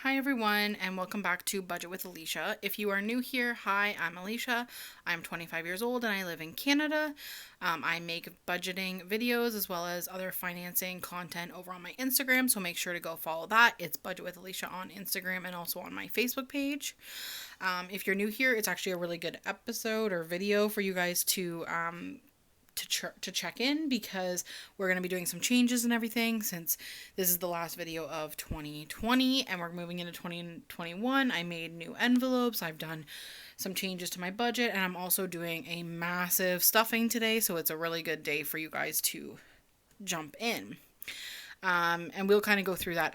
Hi everyone, and welcome back to Budget with Alicia. If you are new here, hi, I'm Alicia. I'm 25 years old and I live in Canada. I make budgeting videos as well as other financing content over on my Instagram, so make sure to go follow that. It's Budget with Alicia on Instagram and also on my Facebook page. If you're new here, it's actually a really good episode or video for you guys to check in, because we're going to be doing some changes and everything since this is the last video of 2020 and we're moving into 2021. I made new envelopes. I've done some changes to my budget, and I'm also doing a massive stuffing today, so it's a really good day for you guys to jump in. And we'll kind of go through that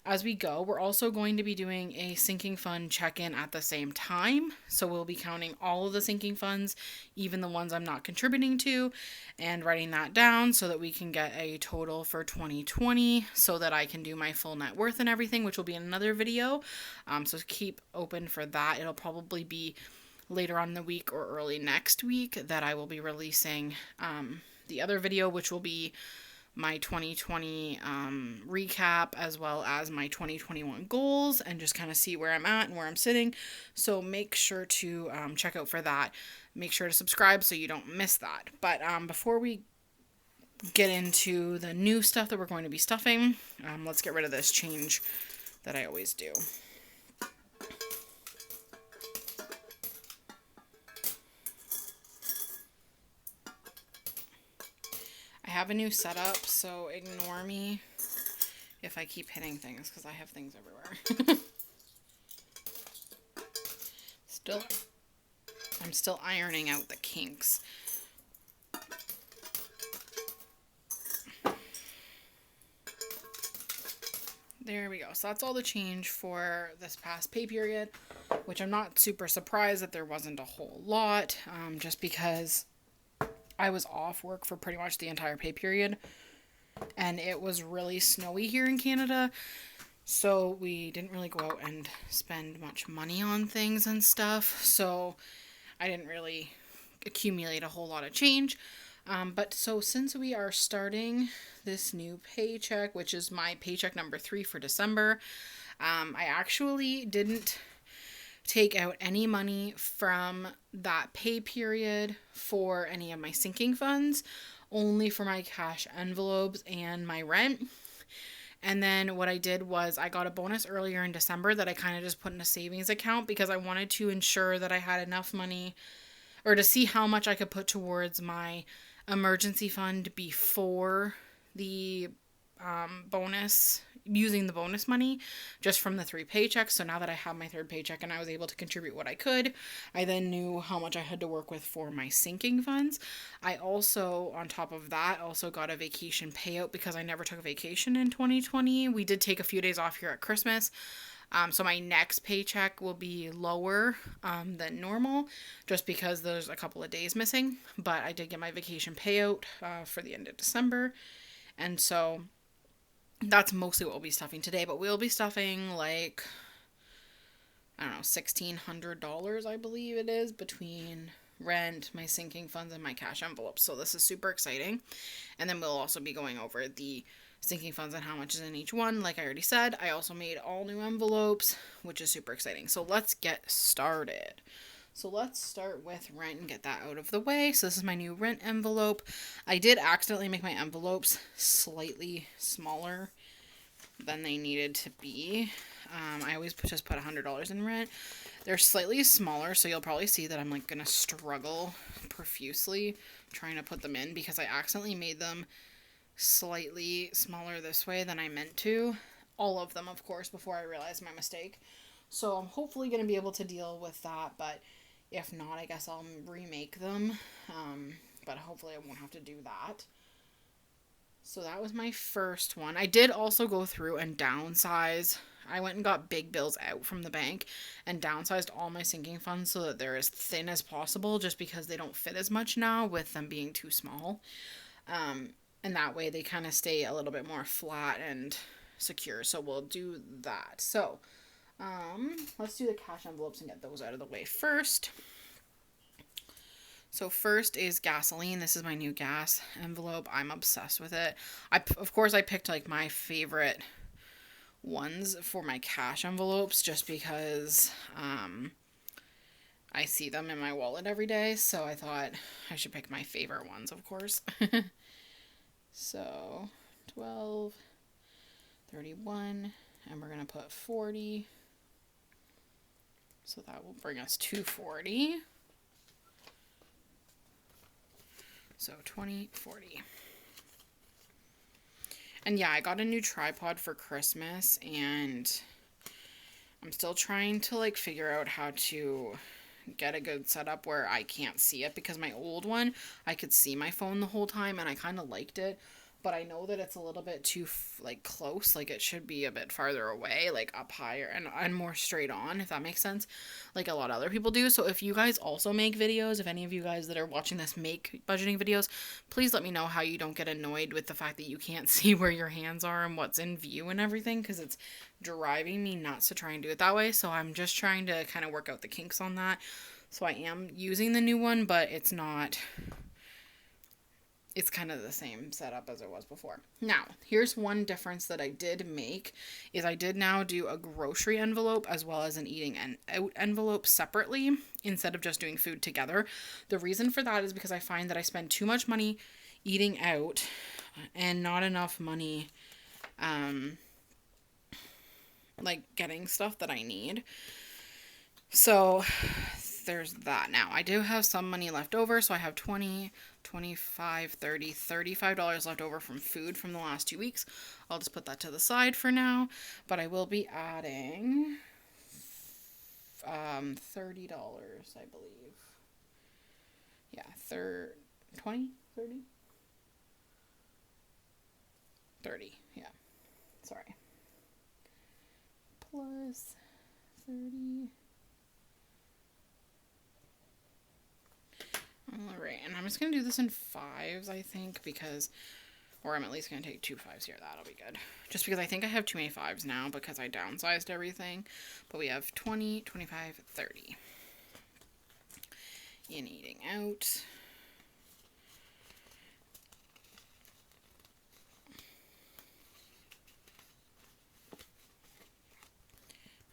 as we go. We're also going to be doing a sinking fund check-in at the same time. So we'll be counting all of the sinking funds, even the ones I'm not contributing to, and writing that down so that we can get a total for 2020 so that I can do my full net worth and everything, which will be in another video. So keep open for that. It'll probably be later on in the week or early next week that I will be releasing the other video, which will be my 2020 recap as well as my 2021 goals, and just kind of see where I'm at and where I'm sitting. So make sure to check out for that. Make sure to subscribe so you don't miss that. But before we get into the new stuff that we're going to be stuffing, let's get rid of this change that I always do. I have a new setup, so ignore me if I keep hitting things, because I have things everywhere. I'm still ironing out the kinks. There we go. So that's all the change for this past pay period, which I'm not super surprised that there wasn't a whole lot, just because I was off work for pretty much the entire pay period, and it was really snowy here in Canada, so we didn't really go out and spend much money on things and stuff, so I didn't really accumulate a whole lot of change. But so since we are starting this new paycheck, which is my paycheck number 3 for December, I actually didn't take out any money from that pay period for any of my sinking funds, only for my cash envelopes and my rent. And then what I did was I got a bonus earlier in December that I kind of just put in a savings account, because I wanted to ensure that I had enough money, or to see how much I could put towards my emergency fund before the bonus, using the bonus money just from the 3 paychecks. So now that I have my 3rd paycheck and I was able to contribute what I could, I then knew how much I had to work with for my sinking funds. I also, on top of that, also got a vacation payout because I never took a vacation in 2020. We did take a few days off here at Christmas. So my next paycheck will be lower than normal, just because there's a couple of days missing. But I did get my vacation payout for the end of December. And so that's mostly what we'll be stuffing today. But we'll be stuffing like, I don't know, $1,600, I believe it is, between rent, my sinking funds, and my cash envelopes. So this is super exciting. And then we'll also be going over the sinking funds and how much is in each one. Like I already said, I also made all new envelopes, which is super exciting. So let's get started. So let's start with rent and get that out of the way. So this is my new rent envelope. I did accidentally make my envelopes slightly smaller than they needed to be. I always just put $100 in rent. They're slightly smaller, so you'll probably see that I'm like gonna struggle profusely trying to put them in, because I accidentally made them slightly smaller this way than I meant to. All of them, of course, before I realized my mistake. So I'm hopefully going to be able to deal with that, but if not, I guess I'll remake them. But hopefully I won't have to do that. So that was my first one. I did also go through and downsize. I went and got big bills out from the bank and downsized all my sinking funds so that they're as thin as possible, just because they don't fit as much now with them being too small. And that way they kind of stay a little bit more flat and secure. So we'll do that. So let's do the cash envelopes and get those out of the way first. So first is gasoline. This is my new gas envelope. I'm obsessed with it. Of course I picked like my favorite ones for my cash envelopes just because I see them in my wallet every day, so I thought I should pick my favorite ones, of course. So 12, 31, and we're going to put 40. So that will bring us to 40. So 20, 40. And yeah, I got a new tripod for Christmas, and I'm still trying to like figure out how to get a good setup where I can't see it, because my old one, I could see my phone the whole time and I kind of liked it. But I know that it's a little bit too like close, like it should be a bit farther away, like up higher and more straight on, if that makes sense, like a lot of other people do. So if you guys also make videos, if any of you guys that are watching this make budgeting videos, please let me know how you don't get annoyed with the fact that you can't see where your hands are and what's in view and everything, because it's driving me nuts to try and do it that way. So I'm just trying to kind of work out the kinks on that. So I am using the new one, but it's not... It's kind of the same setup as it was before. Now, here's one difference that I did make, is I did now do a grocery envelope as well as an eating out envelope separately, instead of just doing food together. The reason for that is because I find that I spend too much money eating out and not enough money, like getting stuff that I need. So there's that. Now, I do have some money left over, so I have 20, 25, 30, $35 left over from food from the last 2 weeks. I'll just put that to the side for now, but I will be adding $30, I believe. Yeah, 20, 30? 30, yeah. Sorry. Plus 30. Alright, and I'm just going to do this in 5s, I think, because, or I'm at least going to take 2 5s here. That'll be good. Just because I think I have too many 5s now because I downsized everything. But we have 20, 25, 30. In eating out.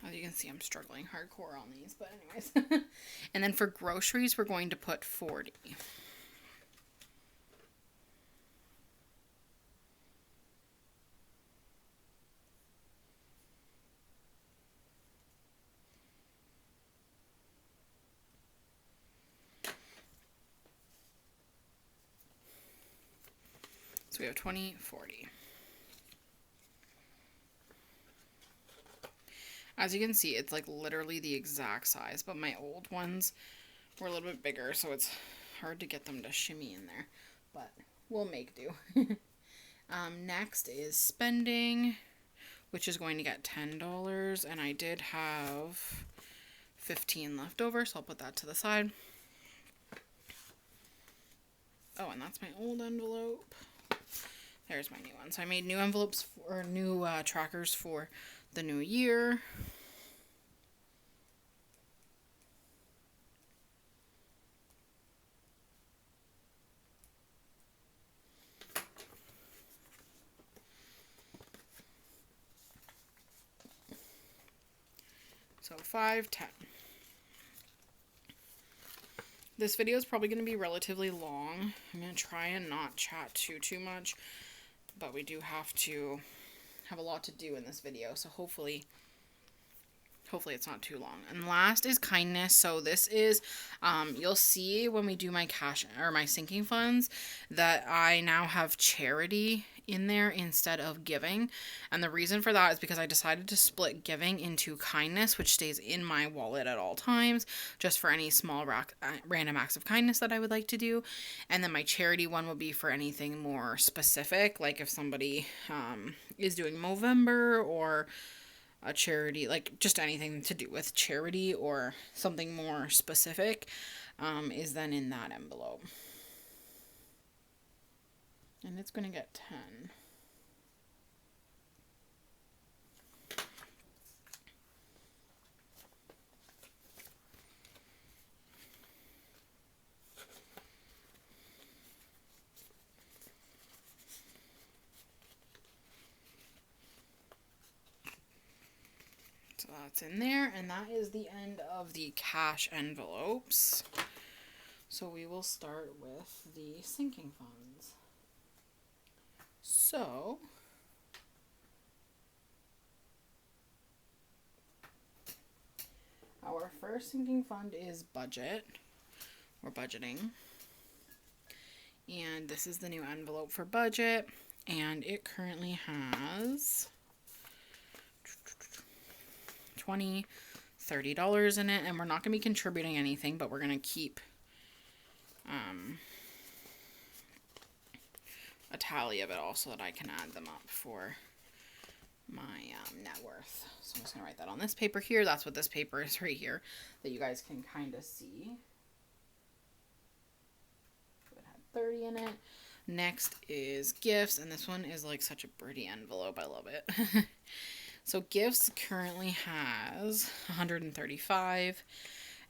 As you can see, I'm struggling hardcore on these, but anyways. And then for groceries, we're going to put 40. So we have 20, 40. As you can see, it's like literally the exact size, but my old ones were a little bit bigger, so it's hard to get them to shimmy in there, but we'll make do. Next is spending, which is going to get $10, and I did have 15 left over, so I'll put that to the side. Oh, and that's my old envelope. There's my new one. So I made new envelopes, or new trackers for the new year. So 5, 10. This video is probably going to be relatively long. I'm going to try and not chat too much, but we do have to have a lot to do in this video, so hopefully it's not too long. And last is kindness. So this is, you'll see when we do my cash or my sinking funds that I now have charity in there instead of giving. And the reason for that is because I decided to split giving into kindness, which stays in my wallet at all times, just for any small random acts of kindness that I would like to do. And then my charity one will be for anything more specific, like if somebody is doing Movember, or a charity, like just anything to do with charity or something more specific, is then in that envelope. And it's going to get 10. So that's in there, and that is the end of the cash envelopes. So we will start with the sinking funds. So our first sinking fund is budget. We're budgeting. And this is the new envelope for budget. And it currently has $20, $30 in it. And we're not going to be contributing anything, but we're going to keep a tally of it all so that I can add them up for my net worth. So I'm just going to write that on this paper here. That's what this paper is right here that you guys can kind of see. So it had 30 in it. Next is gifts, and this one is like such a pretty envelope. I love it. So gifts currently has $135,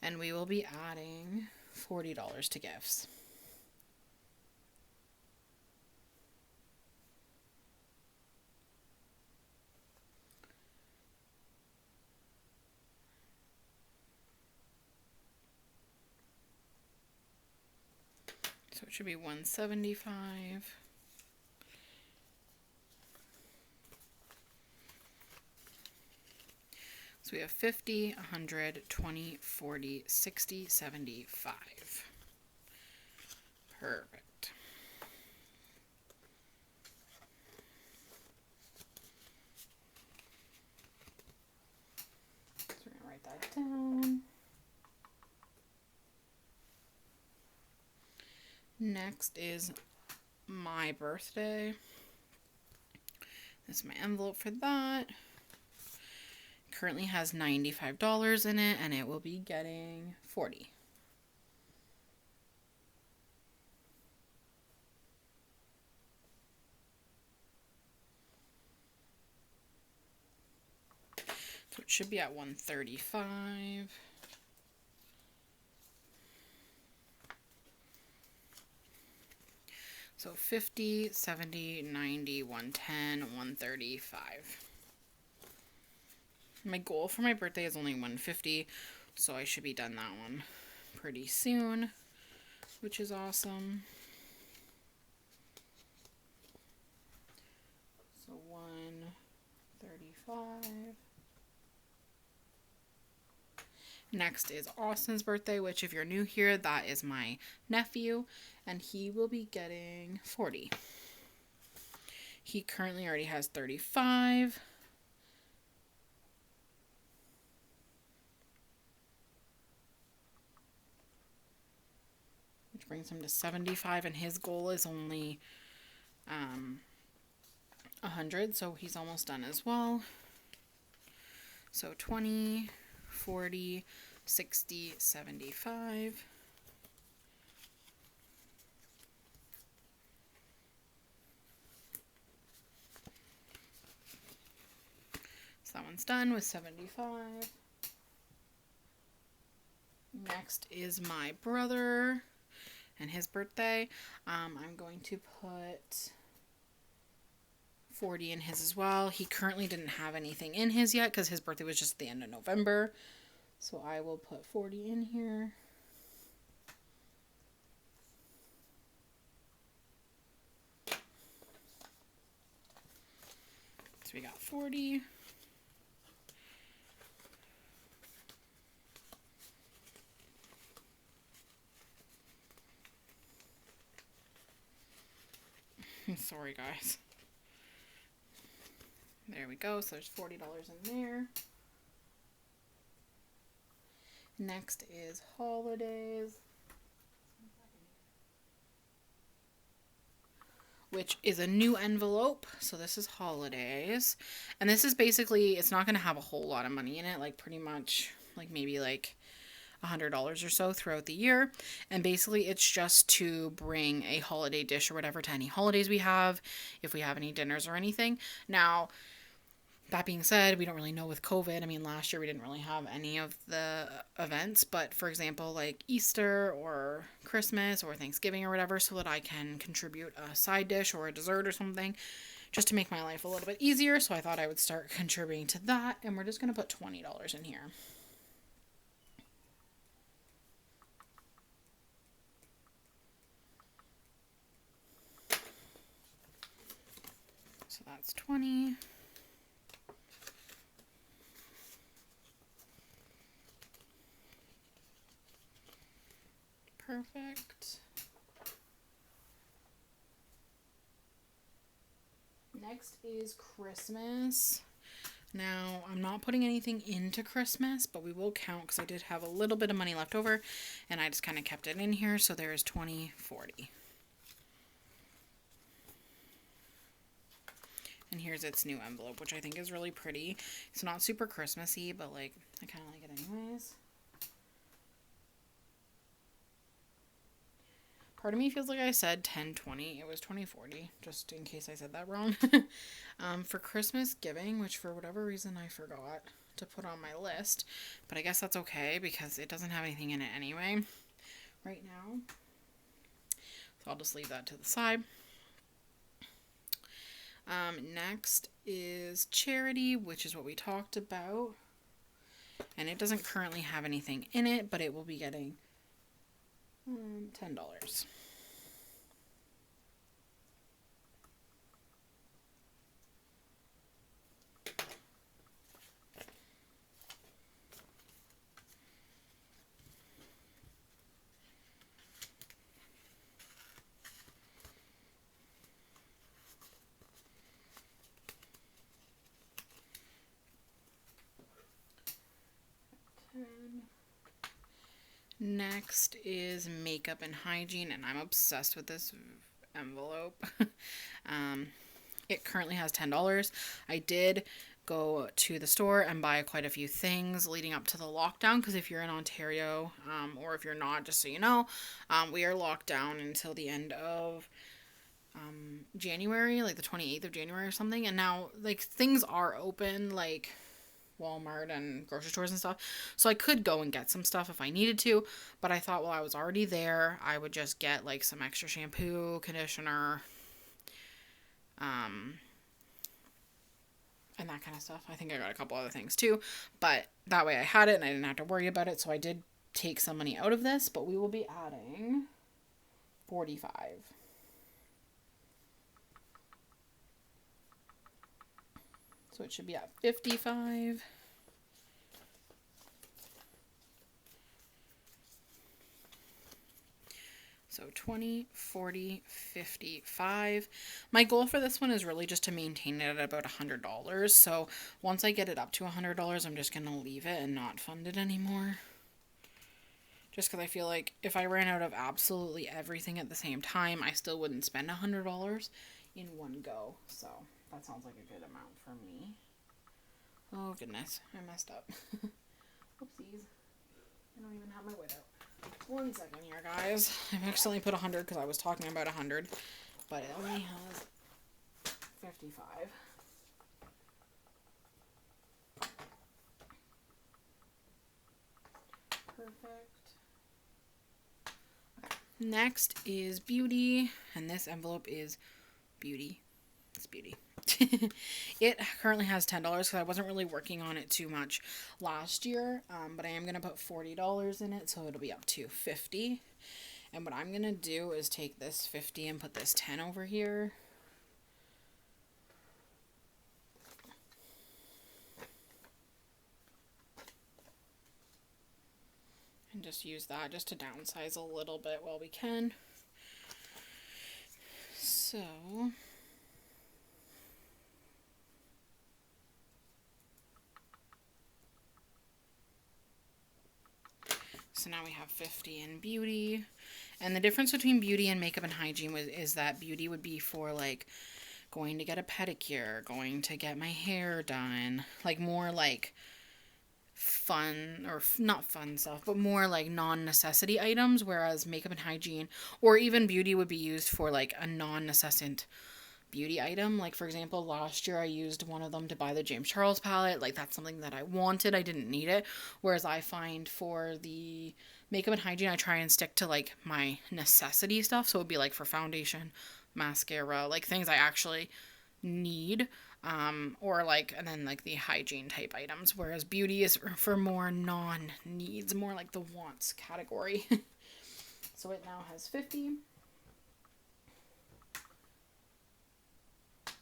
and we will be adding $40 to gifts. So it should be $175. So we have 50, 100, 20, 40, 60, 75. Perfect. So we're going to write that down. Next is my birthday. This is my envelope for that. Currently has $95 in it, and it will be getting $40. So it should be at $135. So 50, 70, 90, 110, 135. My goal for my birthday is only 150, so I should be done that one pretty soon, which is awesome. So 135. Next is Austin's birthday, which if you're new here, that is my nephew, and he will be getting 40. He currently already has 35. Which brings him to 75, and his goal is only 100, so he's almost done as well. So 20, 40, 60, 75. So that one's done with 75. Next is my brother and his birthday. I'm going to put 40 in his as well. He currently didn't have anything in his yet because his birthday was just at the end of November. So I will put 40 in here. So we got 40. Sorry, guys. There we go. So there's $40 in there. Next is holidays, which is a new envelope. So this is holidays. And this is basically, it's not going to have a whole lot of money in it. Like pretty much, like maybe like $100 or so throughout the year. And basically it's just to bring a holiday dish or whatever to any holidays we have, if we have any dinners or anything. Now, that being said, we don't really know with COVID. I mean, last year we didn't really have any of the events, but for example, like Easter or Christmas or Thanksgiving or whatever, so that I can contribute a side dish or a dessert or something just to make my life a little bit easier. So I thought I would start contributing to that, and we're just going to put $20 in here. So that's 20. Perfect. Next is Christmas. Now, I'm not putting anything into Christmas, but we will count because I did have a little bit of money left over, and I just kind of kept it in here. So there's 20, 40. And here's its new envelope, which I think is really pretty. It's not super Christmassy, but like, I kind of like it anyways. Part of me feels like I said 1020. It was 2040, just in case I said that wrong. For Christmas giving, which for whatever reason I forgot to put on my list, but I guess that's okay because it doesn't have anything in it anyway right now. So I'll just leave that to the side. Next is charity, which is what we talked about. And it doesn't currently have anything in it, but it will be getting $10. Next is makeup and hygiene, and I'm obsessed with this envelope. It currently has $10. I did go to the store and buy quite a few things leading up to the lockdown, because if you're in Ontario, or if you're not, just so you know, we are locked down until the end of January, like the 28th of January or something. And now, like, things are open, like Walmart and grocery stores and stuff, so I could go and get some stuff if I needed to, but I thought while I was already there, I would just get like some extra shampoo, conditioner, and that kind of stuff. I think I got a couple other things too, but that way I had it and I didn't have to worry about it. So I did take some money out of this, but we will be adding 45. So it should be at 55. So 20, 40, 55. My goal for this one is really just to maintain it at about $100. So once I get it up to $100, I'm just going to leave it and not fund it anymore. Just because I feel like if I ran out of absolutely everything at the same time, I still wouldn't spend $100 in one go. So that sounds like a good amount for me. Oh goodness, I messed up. Oopsies. I don't even have my wood out. 1 second here, guys. I've accidentally put 100 because I was talking about 100, but it only has 55. Perfect. Okay. Next is beauty, and this envelope is beauty. It's beauty. It currently has $10 because I wasn't really working on it too much last year, but I am going to put $40 in it, so it'll be up to $50. And what I'm going to do is take this $50 and put this $10 over here. And just use that just to downsize a little bit while we can. So now we have 50 in beauty. And the difference between beauty and makeup and hygiene is that beauty would be for like going to get a pedicure, going to get my hair done, like more like fun, or not fun stuff, but more like non-necessity items, whereas makeup and hygiene or even beauty would be used for like a non-necessant beauty item. Like for example, last year I used one of them to buy the James Charles palette. Like that's something that I wanted, I didn't need it. Whereas I find for the makeup and hygiene, I try and stick to like my necessity stuff. So it would be like for foundation, mascara, like things I actually need, or like, and then like the hygiene type items, whereas beauty is for more non-needs, more like the wants category. So it now has 50.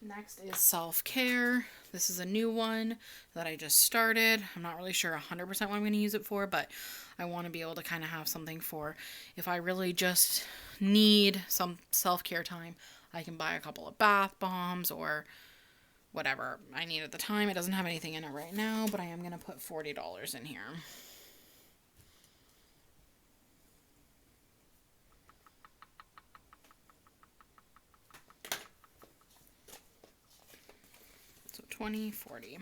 Next is self-care. This is a new one that I just started. I'm not really sure 100% what I'm going to use it for, but I want to be able to kind of have something for if I really just need some self-care time. I can buy a couple of bath bombs or whatever I need at the time. It doesn't have anything in it right now, but I am going to put $40 in here. So 20, 40.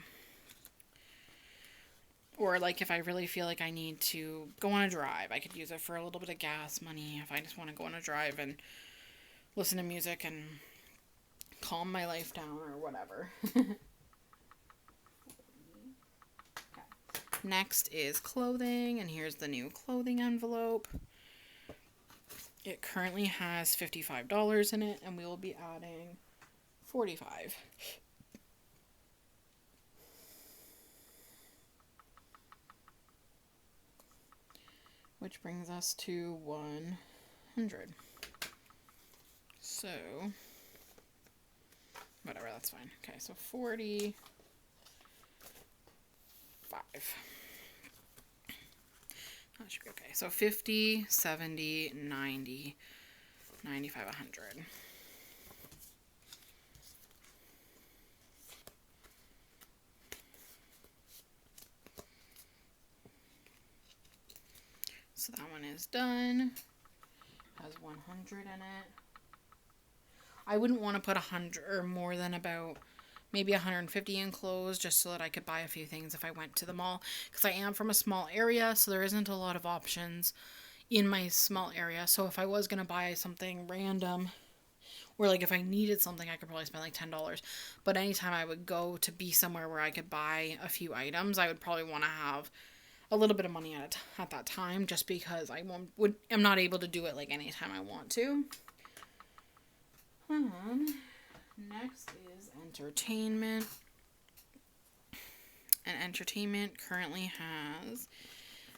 Or like if I really feel like I need to go on a drive, I could use it for a little bit of gas money if I just want to go on a drive and listen to music and calm my life down or whatever. Okay. Next is clothing, and here's the new clothing envelope. It currently has $55 in it, and we will be adding $45. Which brings us to 100. So, whatever, that's fine. Okay, so 45. That should be okay. So 50, 70, 90, 95, 100. So that one is done. Has 100 in it. I wouldn't want to put 100 or more than about maybe 150 in clothes, just so that I could buy a few things if I went to the mall, because I am from a small area, so there isn't a lot of options in my small area. So if I was going to buy something random, or like if I needed something, I could probably spend like $10. But anytime I would go to be somewhere where I could buy a few items, I would probably want to have a little bit of money at that time, just because I'm not able to do it like anytime I want to. Next is entertainment. And entertainment currently has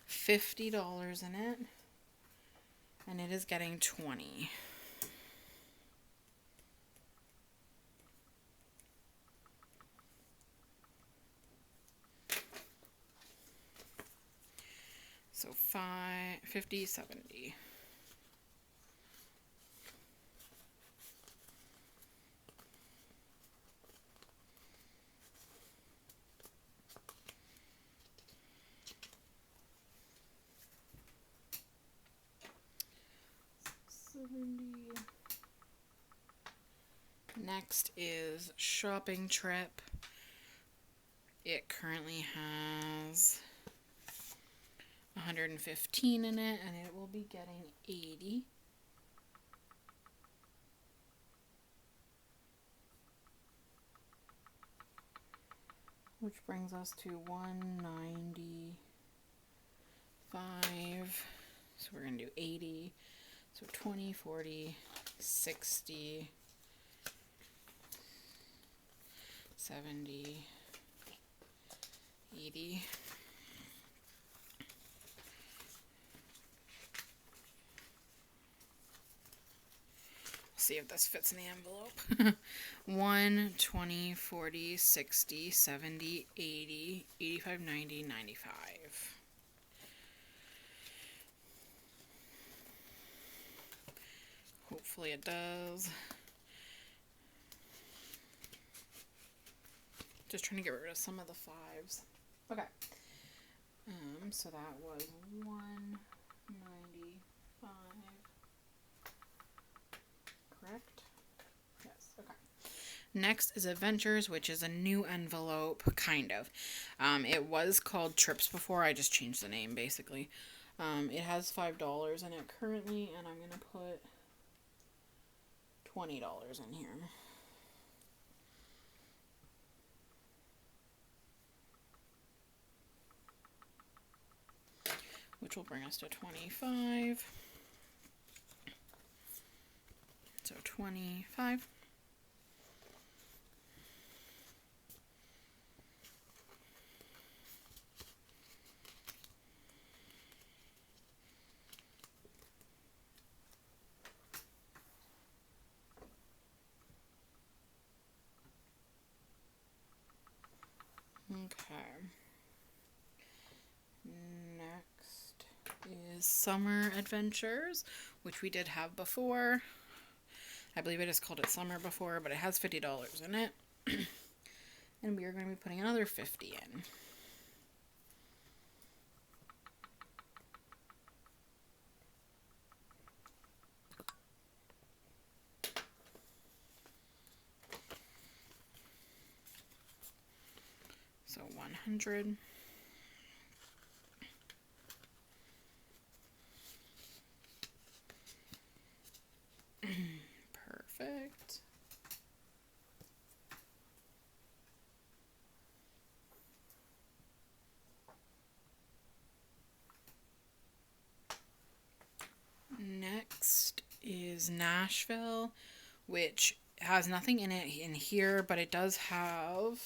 $50 in it, and it is getting 20. So 50, 70. Next is shopping trip. It currently has 115 in it, and it will be getting 80. Which brings us to 195. So we're going to do 80. So 20, 40, 60, 70, 80. See if this fits in the envelope. 1, 20, 40, 60, 70, 80, 85, 90, 95. Hopefully it does. Just trying to get rid of some of the 5s. Okay. So that was 195. Correct? Yes, okay. Next is Adventures, which is a new envelope, kind of. It was called Trips before, I just changed the name, basically. It has $5 in it currently, and I'm going to put $20 in here. Which will bring us to 25. So 25. Okay. Next is Summer Adventures, which we did have before. I believe I just called it Summer before, but it has $50 in it. And we are going to be putting another 50 in. So 100. Perfect. Next is Nashville, which has nothing in it in here, but it does have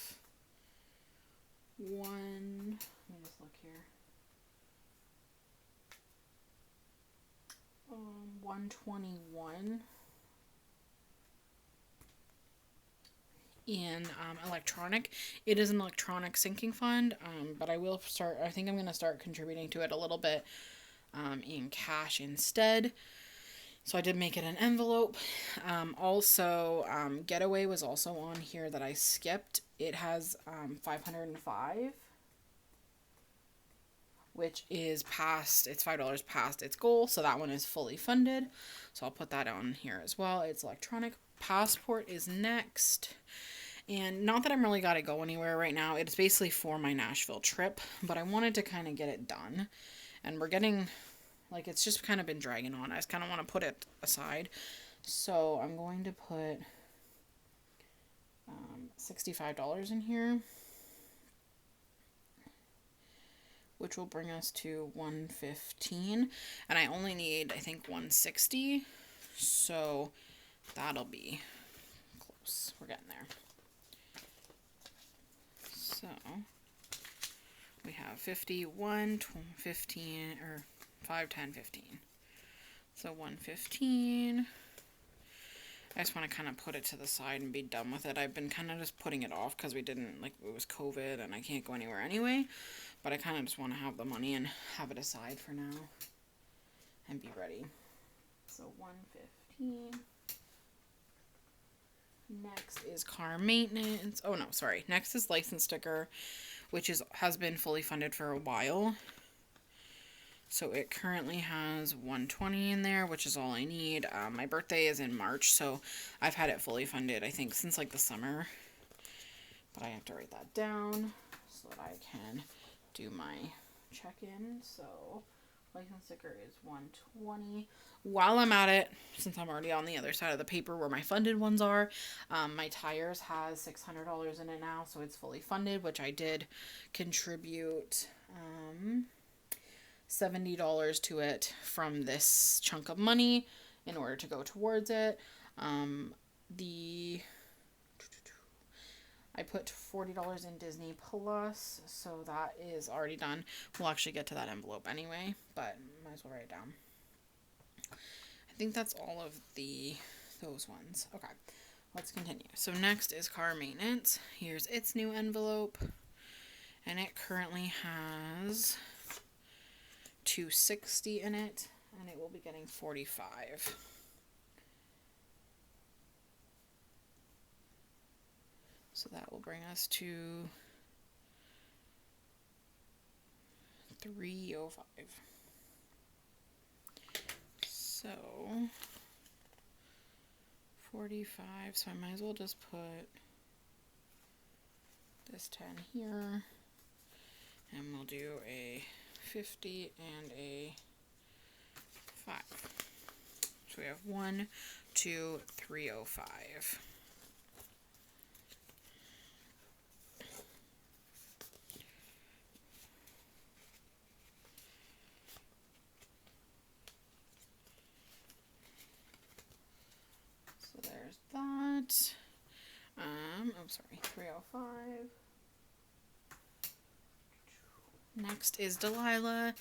one. Let me just look here. 121 in electronic. It is an electronic sinking fund, but I think I'm going to start contributing to it a little bit in cash instead. So I did make it an envelope. Getaway was also on here that I skipped. It has 505, which is past, it's $5 past its goal. So that one is fully funded. So I'll put that on here as well. It's electronic. Passport is next. And not that I'm really got to go anywhere right now. It's basically for my Nashville trip, but I wanted to kind of get it done. And we're getting, like, it's just kind of been dragging on. I just kind of want to put it aside. So I'm going to put $65 in here, which will bring us to 115. And I only need, I think, 160. So that'll be close. We're getting there. So we have 51, 15, or 5, 10, 15. So 115. I just want to kind of put it to the side and be done with it. I've been kind of just putting it off because it was COVID and I can't go anywhere anyway. But I kind of just want to have the money and have it aside for now and be ready. So 115. Next is car maintenance. Oh no, sorry. Next is license sticker, which has been fully funded for a while. So it currently has 120 in there, which is all I need. My birthday is in March, so I've had it fully funded, I think, since like the summer. But I have to write that down so that I can do my check-in. So license sticker is 120. While I'm at it, since I'm already on the other side of the paper where my funded ones are, my tires has $600 in it now, so it's fully funded, which I did contribute $70 to it from this chunk of money in order to go towards it. I put $40 in Disney Plus, so that is already done. We'll actually get to that envelope anyway, but might as well write it down. I think that's all of those ones. Okay, let's continue. So next is car maintenance. Here's its new envelope, and it currently has $260 in it, and it will be getting $45. So that will bring us to $305. So 45. So I might as well just put this 10 here, and we'll do a 50 and a 5. So we have 1, 2, 305. So there's that. I'm sorry, 305. Next is Delilah.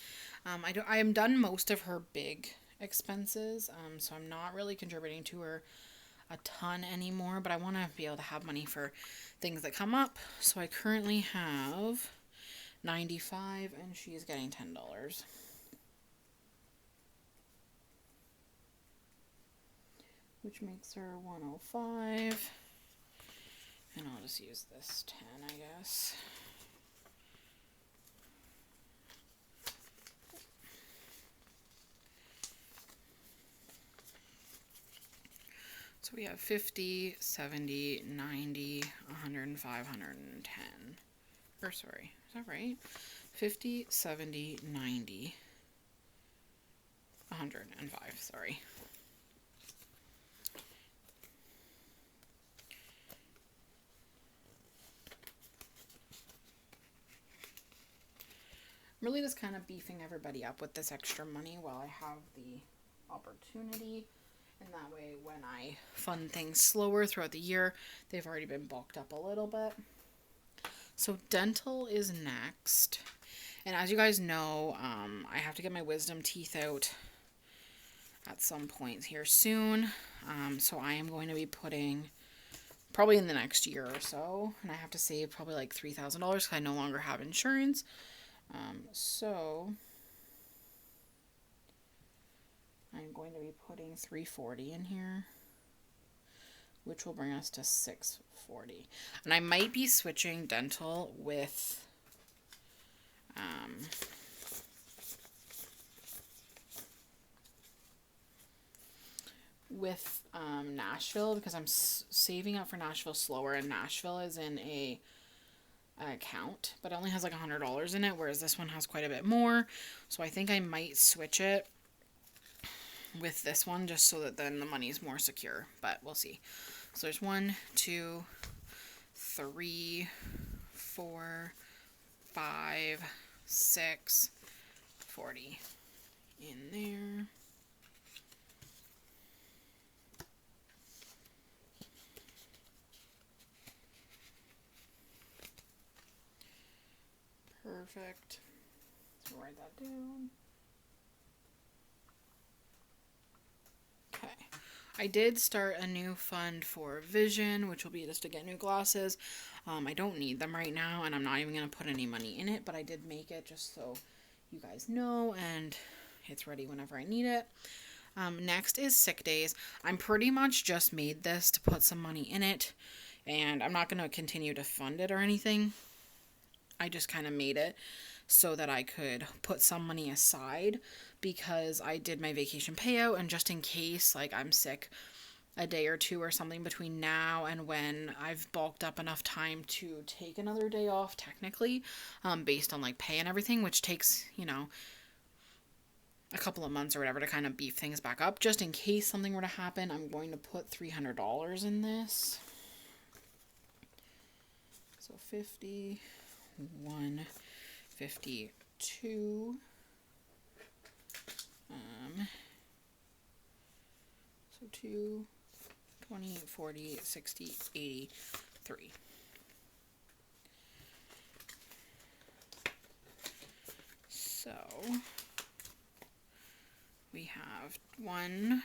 I am done most of her big expenses, so I'm not really contributing to her a ton anymore, but I want to be able to have money for things that come up. So I currently have 95 and she's getting $10. Which makes her 105. And I'll just use this 10, I guess. So we have 50, 70, 90, 105, 110. Or sorry, is that right? 50, 70, 90, 105, sorry. I'm really just kind of beefing everybody up with this extra money while I have the opportunity. And that way, when I fund things slower throughout the year, they've already been bulked up a little bit. So dental is next. And as you guys know, I have to get my wisdom teeth out at some point here soon. So I am going to be putting, probably in the next year or so, and I have to save probably like $3,000 because I no longer have insurance. So I'm going to be putting $340 in here, which will bring us to $640. And I might be switching dental with Nashville, because I'm saving up for Nashville slower, and Nashville is in an account, but it only has like $100 in it, whereas this one has quite a bit more. So I think I might switch it with this one just so that then the money's more secure, but we'll see. So there's 1, 2, 3, 4, 5, 6, 40 in there. Perfect. So write that down. Okay. I did start a new fund for vision, which will be just to get new glasses. I don't need them right now, and I'm not even going to put any money in it, but I did make it just so you guys know, and it's ready whenever I need it. Next is sick days. I'm pretty much just made this to put some money in it, and I'm not going to continue to fund it or anything. I just kind of made it so that I could put some money aside because I did my vacation payout, and just in case like I'm sick a day or two or something between now and when I've bulked up enough time to take another day off technically, based on like pay and everything, which takes, you know, a couple of months or whatever to kind of beef things back up. Just in case something were to happen, I'm going to put $300 in this. So 50, 152, so 2, 20, 40, 60, 83. So we have 1,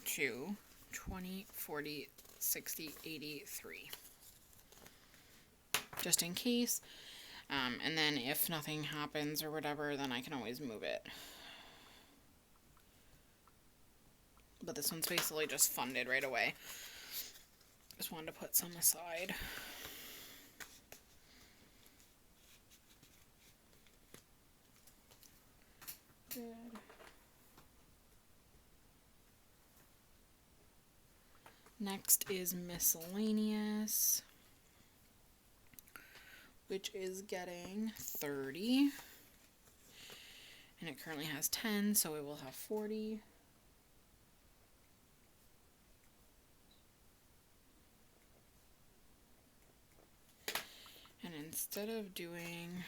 2, 20, 40, 60, 83. Just in case. And then if nothing happens or whatever, then I can always move it. But this one's basically just funded right away. Just wanted to put some aside. Good. Next is miscellaneous, which is getting 30. And it currently has 10, so it will have 40. And instead of doing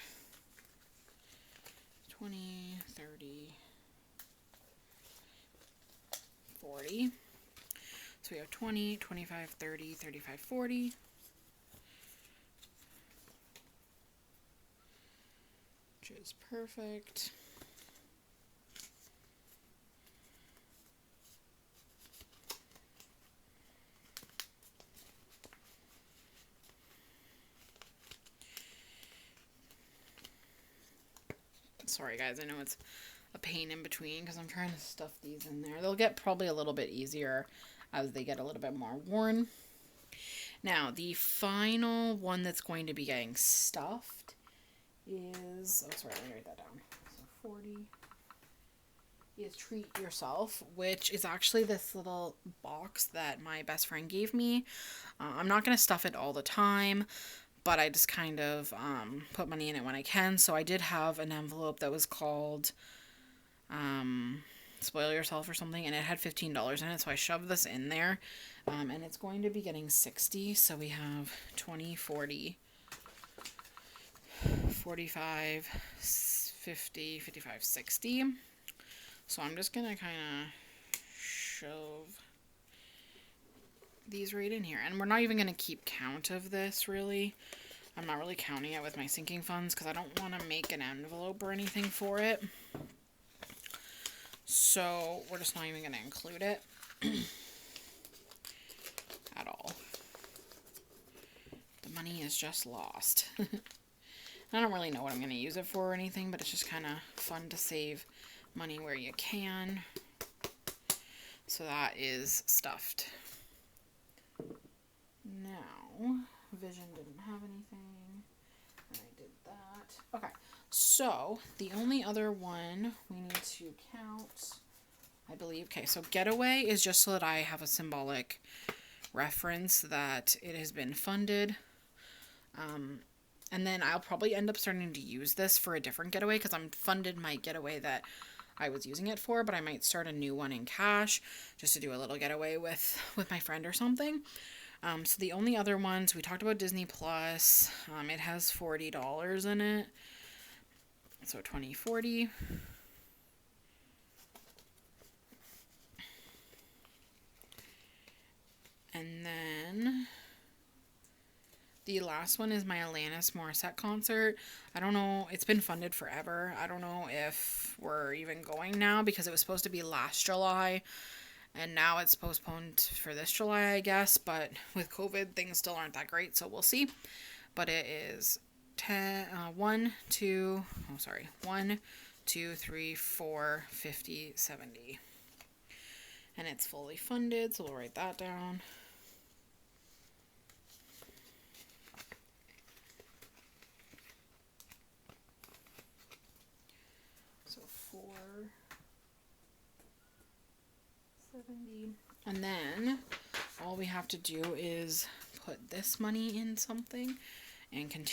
20, 30, 40, so we have 20, 25, 30, 35, 40. Which is perfect. Sorry guys, I know it's a pain in between because I'm trying to stuff these in there. They'll get probably a little bit easier as they get a little bit more worn. Now, the final one that's going to be getting stuffed is, oh sorry, let me write that down. So 40 is Treat Yourself, which is actually this little box that my best friend gave me. I'm not going to stuff it all the time, but I just kind of put money in it when I can. So I did have an envelope that was called Spoil Yourself or something, and it had $15 in it, so I shoved this in there, and it's going to be getting 60, so we have 20, 40, 45, 50, 55, 60. So I'm just going to kind of shove these right in here. And we're not even going to keep count of this, really. I'm not really counting it with my sinking funds because I don't want to make an envelope or anything for it. So we're just not even going to include it at all. The money is just lost. I don't really know what I'm going to use it for or anything, but it's just kind of fun to save money where you can. So that is stuffed. Now, Vision didn't have anything, and I did that. Okay, so the only other one we need to count, I believe, okay, so Getaway is just so that I have a symbolic reference that it has been funded. And then I'll probably end up starting to use this for a different getaway because I'm funded my getaway that I was using it for, but I might start a new one in cash just to do a little getaway with my friend or something. So the only other ones, we talked about Disney Plus. It has $40 in it. So 20, 40. And then the last one is my Alanis Morissette concert. I don't know. It's been funded forever. I don't know if we're even going now because it was supposed to be last July. And now it's postponed for this July, I guess. But with COVID, things still aren't that great. So we'll see. But it is 1, 2, 3, 4, 50, 70. And it's fully funded. So we'll write that down. So 470. And then all we have to do is put this money in something and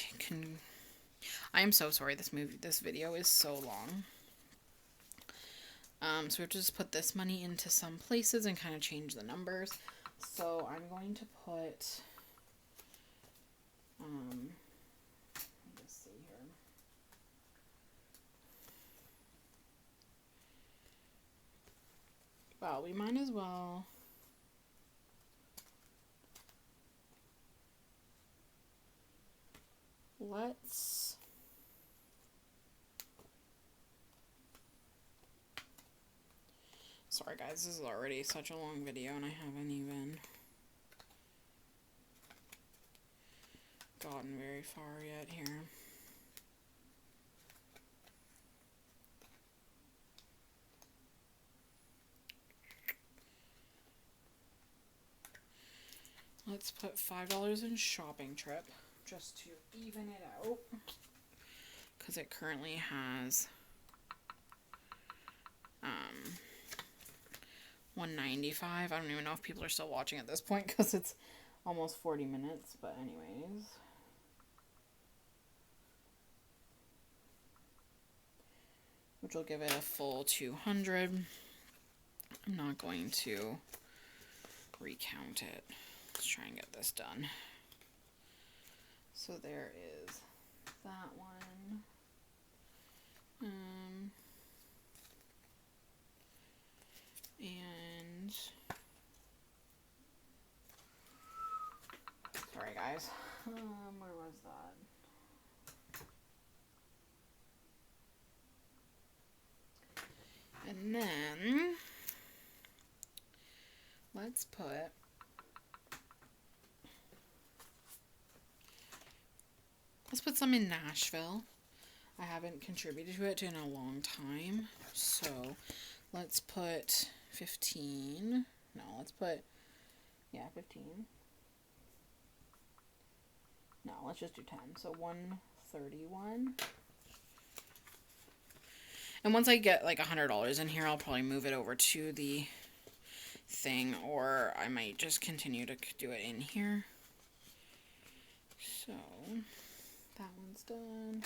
I am so sorry, this video is so long. So we have to just put this money into some places and kind of change the numbers. So I'm going to put, let me just see here. Well, we might as well. Let's sorry guys, this is already such a long video and I haven't even gotten very far yet here. Let's put $5 in shopping trip just to even it out because it currently has $195. I don't even know if people are still watching at this point because it's almost 40 minutes, but anyways. Which will give it a full 200. I'm not going to recount it. Let's try and get this done. So there is that one. And sorry guys, where was that? And then let's put some in Nashville. I haven't contributed to it in a long time. So let's put 15. No, let's put, yeah, 15. No, let's just do 10. So 131. And once I get like $100 in here, I'll probably move it over to the thing, or I might just continue to do it in here. So that one's done.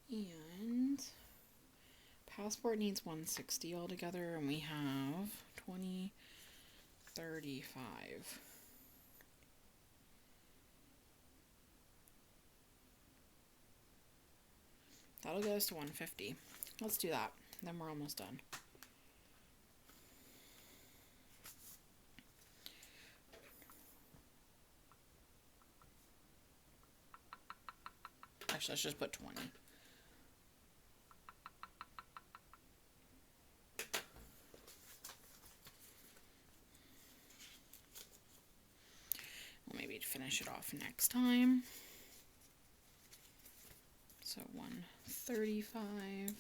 130. And passport needs 160 altogether, and we have 2035. That'll get us to 150. Let's do that. Then we're almost done. Actually, let's just put 20. We'll maybe finish it off next time. So 135.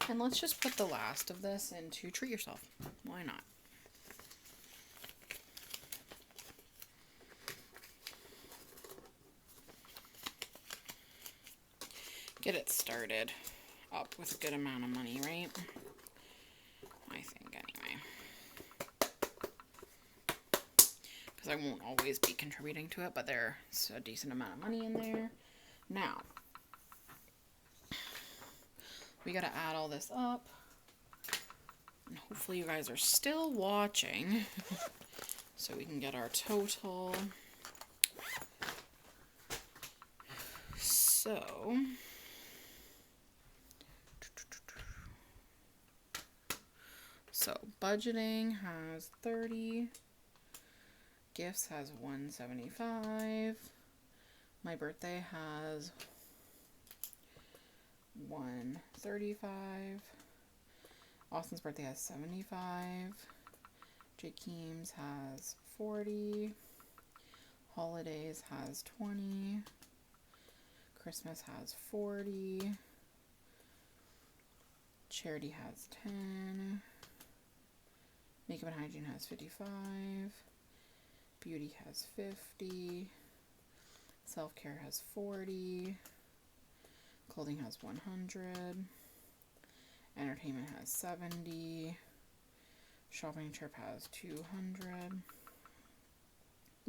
And let's just put the last of this into Treat Yourself. Why not? Get it started up with a good amount of money, right? I think, anyway. Because I won't always be contributing to it, but there's a decent amount of money in there. Now, we gotta add all this up. And hopefully you guys are still watching. So we can get our total. So budgeting has 30. Gifts has 175. My birthday has 135. Austin's birthday has 75. Jakeem's has 40. Holidays has 20. Christmas has 40. Charity has 10. Makeup and hygiene has 55. Beauty has 50. Self-care has 40. Clothing has 100. Entertainment has 70. Shopping trip has 200.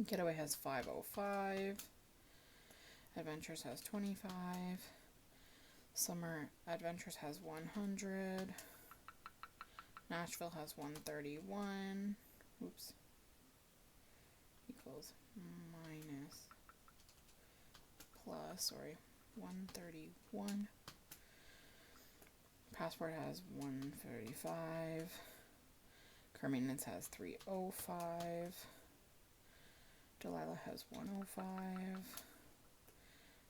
Getaway has 505. Adventures has 25. Summer Adventures has 100. Nashville has 131. Oops. Equals minus plus, sorry, 131. Passport has 135. Car maintenance has 305. Delilah has 105.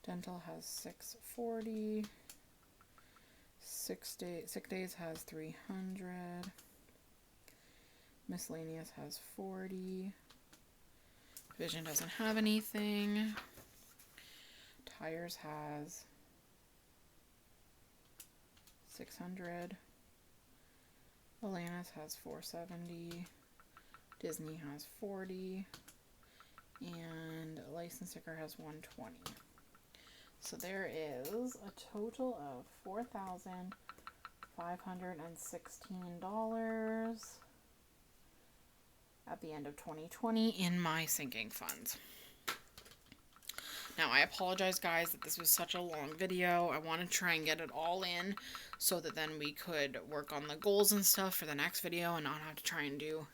Dental has 640. Sick days has 300. Miscellaneous has 40. Vision doesn't have anything. Tires has 600. Atlantis has 470. Disney has 40. And license sticker has 120. So there is a total of $4,516 at the end of 2020 in my sinking funds. Now, I apologize, guys, that this was such a long video. I want to try and get it all in so that then we could work on the goals and stuff for the next video and not have to try and do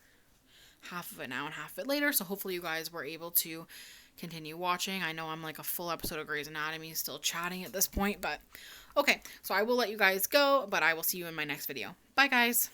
half of it now and half of it later. So hopefully you guys were able to continue watching. I know I'm like a full episode of Grey's Anatomy still chatting at this point, but okay. So I will let you guys go, but I will see you in my next video. Bye, guys.